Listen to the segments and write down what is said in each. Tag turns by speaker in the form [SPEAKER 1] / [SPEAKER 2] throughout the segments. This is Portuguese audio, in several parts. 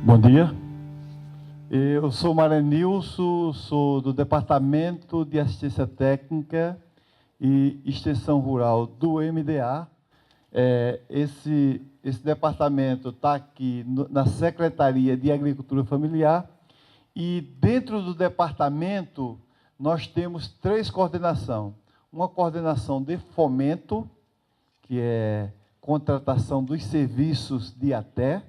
[SPEAKER 1] Bom dia, eu sou Maranilson, sou do Departamento de Assistência Técnica e Extensão Rural do MDA. Esse departamento está aqui na Secretaria de Agricultura Familiar e dentro do departamento nós temos 3 coordenações. Uma coordenação de fomento, que é contratação dos serviços de ATE,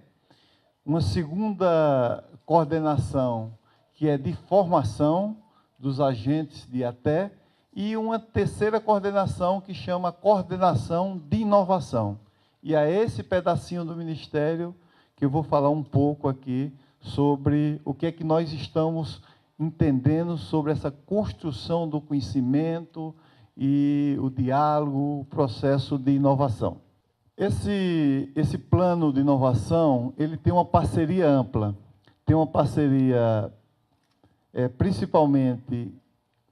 [SPEAKER 1] uma segunda coordenação, que é de formação dos agentes de ATE, e uma terceira coordenação, que chama coordenação de inovação. E é esse pedacinho do Ministério que eu vou falar um pouco aqui sobre o que é que nós estamos entendendo sobre essa construção do conhecimento e o diálogo, o processo de inovação. Esse plano de inovação, ele tem uma parceria ampla, tem uma parceria principalmente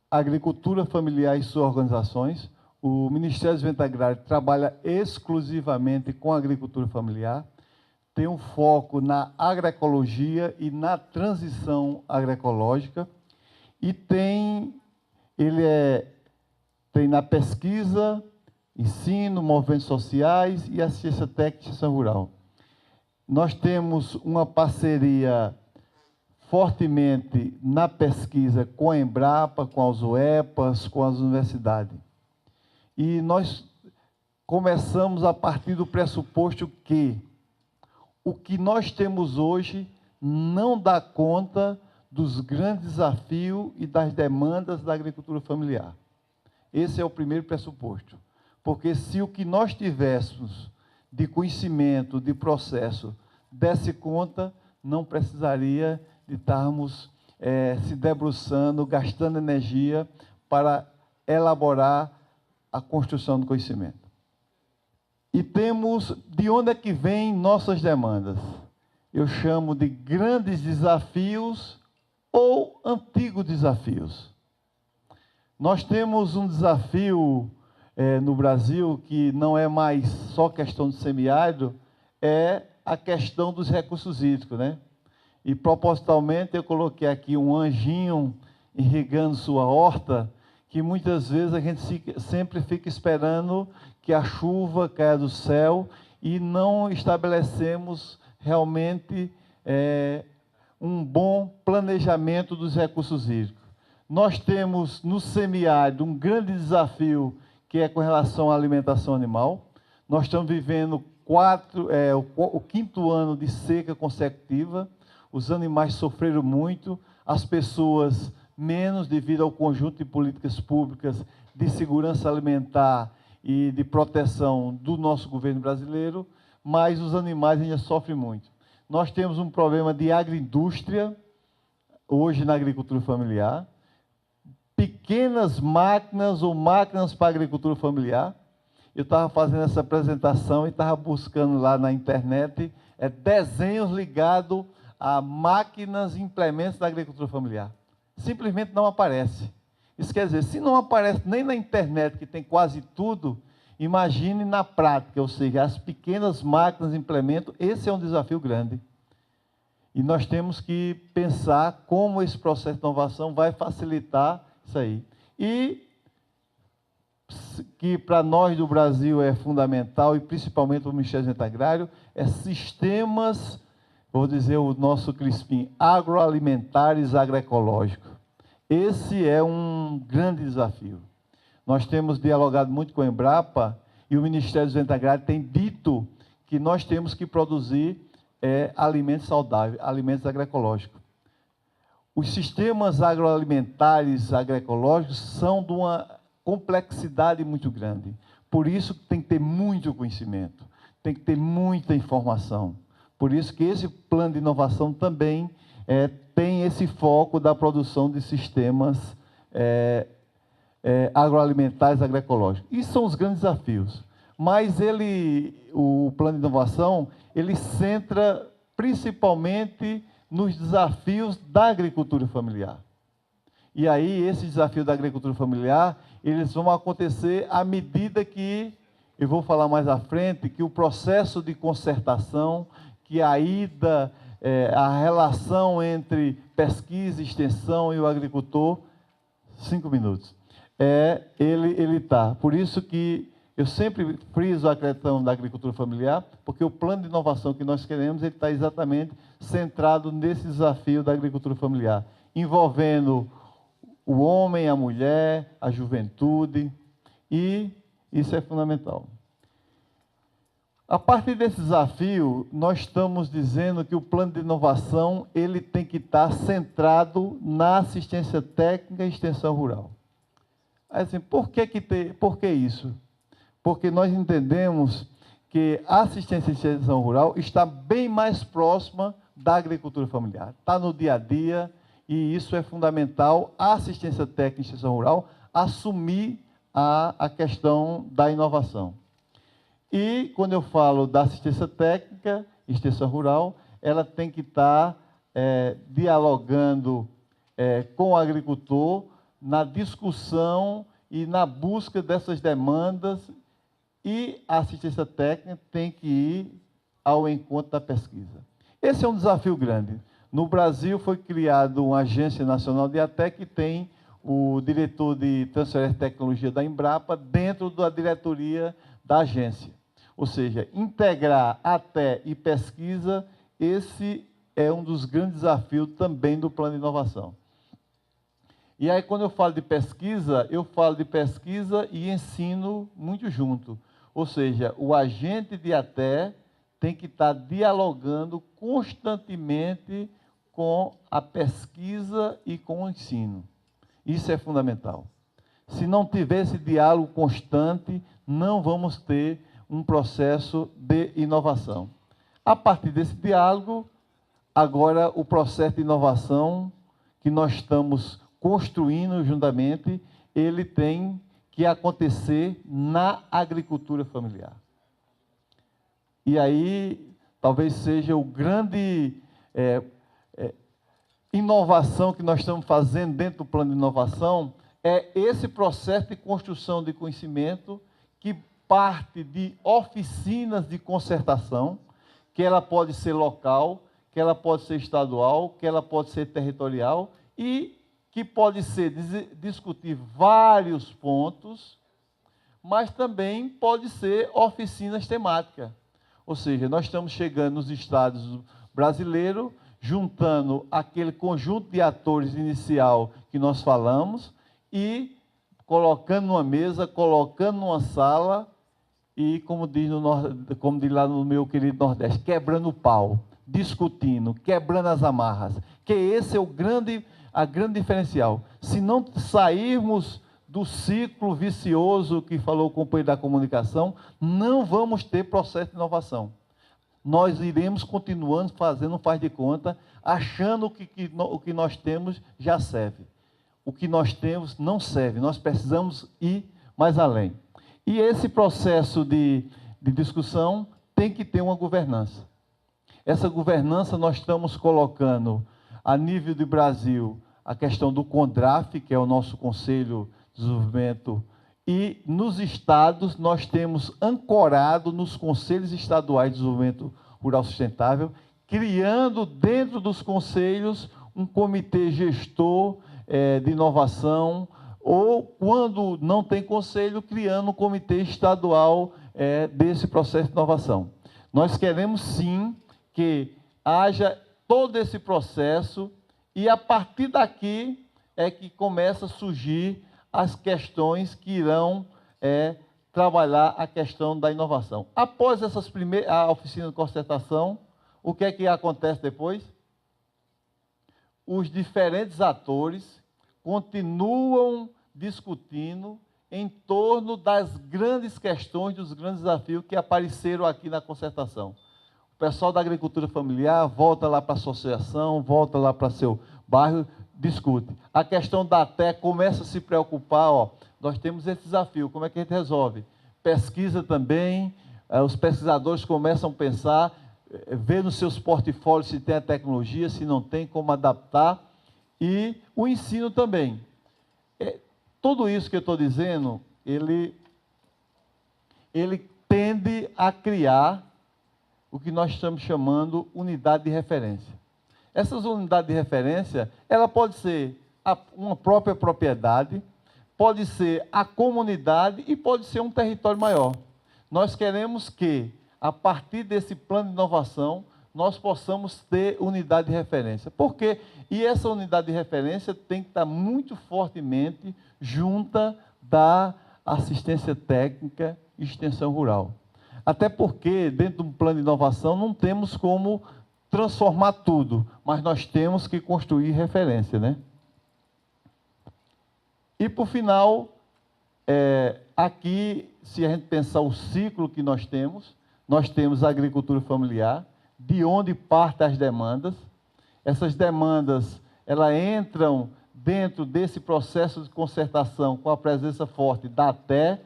[SPEAKER 1] agricultura familiar e suas organizações. O Ministério do Desenvolvimento Agrário trabalha exclusivamente com a agricultura familiar, tem um foco na agroecologia e na transição agroecológica, e tem na pesquisa, ensino, movimentos sociais e assistência técnica e extensão rural. Nós temos uma parceria fortemente na pesquisa com a Embrapa, com as UEPAs, com as universidades. E nós começamos a partir do pressuposto que o que nós temos hoje não dá conta dos grandes desafios e das demandas da agricultura familiar. Esse é o primeiro pressuposto. Porque se o que nós tivéssemos de conhecimento, de processo, desse conta, não precisaria de estarmos se debruçando, gastando energia para elaborar a construção do conhecimento. E temos de onde é que vêm nossas demandas. Eu chamo de grandes desafios ou antigos desafios. Nós temos um desafio no Brasil, que não é mais só questão do semiárido, é a questão dos recursos hídricos, né? E, propositalmente, eu coloquei aqui um anjinho irrigando sua horta, que muitas vezes a gente sempre fica esperando que a chuva caia do céu e não estabelecemos realmente um bom planejamento dos recursos hídricos. Nós temos no semiárido um grande desafio, que é com relação à alimentação animal. Nós estamos vivendo o 5º ano de seca consecutiva, os animais sofreram muito, as pessoas menos, devido ao conjunto de políticas públicas de segurança alimentar e de proteção do nosso governo brasileiro, mas os animais ainda sofrem muito. Nós temos um problema de agroindústria, hoje na agricultura familiar, pequenas máquinas ou máquinas para a agricultura familiar. Eu estava fazendo essa apresentação e estava buscando lá na internet desenhos ligados a máquinas e implementos da agricultura familiar. Simplesmente não aparece. Isso quer dizer, se não aparece nem na internet, que tem quase tudo, imagine na prática, ou seja, as pequenas máquinas e implementos, esse é um desafio grande. E nós temos que pensar como esse processo de inovação vai facilitar isso aí. E que para nós do Brasil é fundamental, e principalmente para o Ministério do Desenvolvimento Agrário, é sistemas, vou dizer o nosso CRISPIM, agroalimentares agroecológicos. Esse é um grande desafio. Nós temos dialogado muito com a Embrapa e o Ministério do Desenvolvimento Agrário tem dito que nós temos que produzir alimentos saudáveis, alimentos agroecológicos. Os sistemas agroalimentares agroecológicos são de uma complexidade muito grande. Por isso tem que ter muito conhecimento, tem que ter muita informação. Por isso que esse plano de inovação também tem esse foco da produção de sistemas agroalimentares agroecológicos. Isso são os grandes desafios. Mas o plano de inovação, ele centra principalmente nos desafios da agricultura familiar. E aí, esse desafio da agricultura familiar, eles vão acontecer à medida que eu vou falar mais à frente que o processo de concertação, que a ida, a relação entre pesquisa, extensão e o agricultor, 5 minutos, ele está. Por isso que eu sempre friso a questão da agricultura familiar, porque o plano de inovação que nós queremos, ele está exatamente centrado nesse desafio da agricultura familiar, envolvendo o homem, a mulher, a juventude, e isso é fundamental. A partir desse desafio, nós estamos dizendo que o plano de inovação ele tem que estar centrado na assistência técnica e extensão rural. Assim, por que isso? Porque nós entendemos que a assistência e extensão rural está bem mais próxima da agricultura familiar, está no dia a dia, e isso é fundamental, a assistência técnica e extensão rural assumir a questão da inovação. E, quando eu falo da assistência técnica e extensão rural, ela tem que estar dialogando com o agricultor na discussão e na busca dessas demandas, e a assistência técnica tem que ir ao encontro da pesquisa. Esse é um desafio grande. No Brasil foi criada uma Agência Nacional de ATE, que tem o diretor de transferência de tecnologia da Embrapa dentro da diretoria da agência. Ou seja, integrar ATE e pesquisa, esse é um dos grandes desafios também do plano de inovação. E aí, quando eu falo de pesquisa e ensino muito junto. Ou seja, o agente de ATE tem que estar dialogando constantemente com a pesquisa e com o ensino. Isso é fundamental. Se não tiver esse diálogo constante, não vamos ter um processo de inovação. A partir desse diálogo, agora o processo de inovação que nós estamos construindo juntamente, ele tem que acontecer na agricultura familiar. E aí, talvez seja o grande inovação que nós estamos fazendo dentro do plano de inovação, é esse processo de construção de conhecimento que parte de oficinas de concertação, que ela pode ser local, que ela pode ser estadual, que ela pode ser territorial, e que pode ser discutir vários pontos, mas também pode ser oficinas temáticas. Ou seja, nós estamos chegando nos estados brasileiros, juntando aquele conjunto de atores inicial que nós falamos e colocando numa mesa, colocando numa sala e, como diz lá no meu querido Nordeste, quebrando o pau, discutindo, quebrando as amarras, que esse é a grande diferencial. Se não sairmos do ciclo vicioso que falou o companheiro da comunicação, não vamos ter processo de inovação. Nós iremos continuando fazendo faz de conta, achando que o que nós temos já serve. O que nós temos não serve, nós precisamos ir mais além. E esse processo de discussão tem que ter uma governança. Essa governança nós estamos colocando, a nível do Brasil, a questão do CONDRAF, que é o nosso Conselho de Desenvolvimento, e nos estados nós temos ancorado nos Conselhos Estaduais de Desenvolvimento Rural Sustentável, criando dentro dos conselhos um comitê gestor de inovação, ou, quando não tem conselho, criando um comitê estadual desse processo de inovação. Nós queremos, sim, que haja todo esse processo, e a partir daqui é que começa a surgir as questões que irão trabalhar a questão da inovação. Após a oficina de concertação, o que é que acontece depois? Os diferentes atores continuam discutindo em torno das grandes questões, dos grandes desafios que apareceram aqui na concertação. O pessoal da agricultura familiar volta lá para a associação, volta lá para seu bairro, discute. A questão da ATE começa a se preocupar, nós temos esse desafio, como é que a gente resolve? Pesquisa também, os pesquisadores começam a pensar, ver nos seus portfólios se tem a tecnologia, se não tem, como adaptar, e o ensino também. Tudo isso que eu estou dizendo, ele ele tende a criar o que nós estamos chamando unidade de referência. Essas unidades de referência, ela pode ser uma própria propriedade, pode ser a comunidade e pode ser um território maior. Nós queremos que, a partir desse plano de inovação, nós possamos ter unidade de referência. Por quê? E essa unidade de referência tem que estar muito fortemente junta da assistência técnica e extensão rural. Até porque, dentro de um plano de inovação, não temos como transformar tudo, mas nós temos que construir referência, né? E, por final, aqui, se a gente pensar o ciclo que nós temos a agricultura familiar, de onde partem as demandas. Essas demandas, elas entram dentro desse processo de concertação com a presença forte da ATE,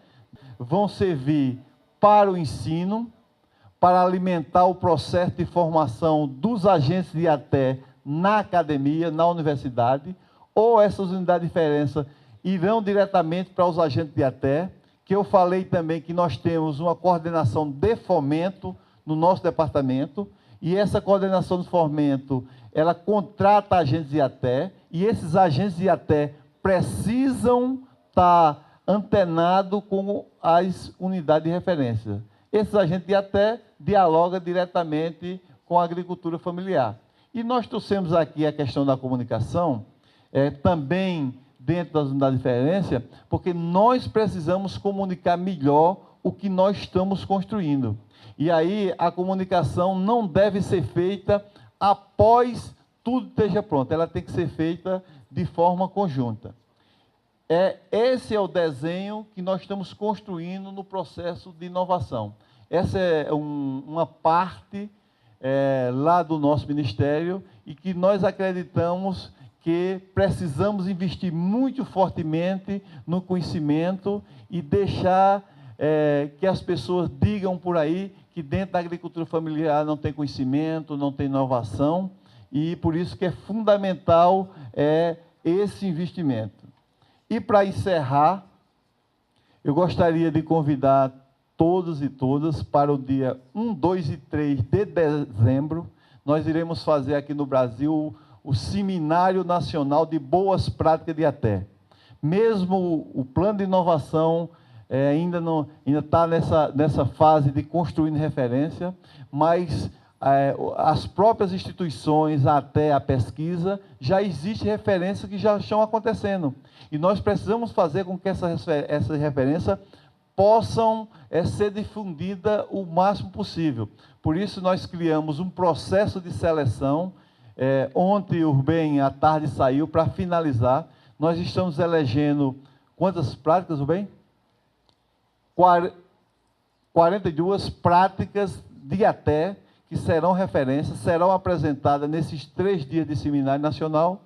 [SPEAKER 1] vão servir para o ensino, para alimentar o processo de formação dos agentes de ATE na academia, na universidade, ou essas unidades de referência irão diretamente para os agentes de ATE, que eu falei também que nós temos uma coordenação de fomento no nosso departamento, e essa coordenação de fomento, ela contrata agentes de ATE, e esses agentes de ATE precisam estar antenados com as unidades de referência. Esses agentes de ATE dialogam diretamente com a agricultura familiar. E nós trouxemos aqui a questão da comunicação, também dentro das unidades de referência, porque nós precisamos comunicar melhor o que nós estamos construindo. E aí a comunicação não deve ser feita após tudo esteja pronto, ela tem que ser feita de forma conjunta. Esse é o desenho que nós estamos construindo no processo de inovação. Essa é uma parte lá do nosso ministério e que nós acreditamos que precisamos investir muito fortemente no conhecimento e deixar que as pessoas digam por aí que dentro da agricultura familiar não tem conhecimento, não tem inovação, e por isso que é fundamental esse investimento. E para encerrar, eu gostaria de convidar todos e todas para o dia 1, 2 e 3 de dezembro. Nós iremos fazer aqui no Brasil o Seminário Nacional de Boas Práticas de ATE. Mesmo o plano de inovação ainda está nessa fase de construir referência, mas as próprias instituições, até a pesquisa, já existe referências que já estão acontecendo. E nós precisamos fazer com que essas referências possam ser difundidas o máximo possível. Por isso, nós criamos um processo de seleção. Ontem, o Rubem, à tarde, saiu para finalizar. Nós estamos elegendo quantas práticas, Rubem? 42 práticas de ATE, que serão referências, serão apresentadas nesses 3 dias de seminário nacional.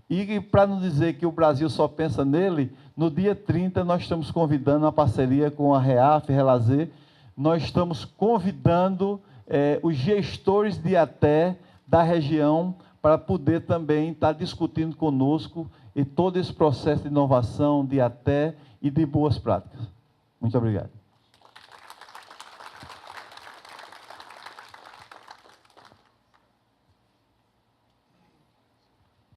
[SPEAKER 1] E, para não dizer que o Brasil só pensa nele, no dia 30 nós estamos convidando uma parceria com a REAF, Relazer, nós estamos convidando os gestores de ATE da região para poder também estar discutindo conosco e todo esse processo de inovação de ATE e de boas práticas. Muito obrigado.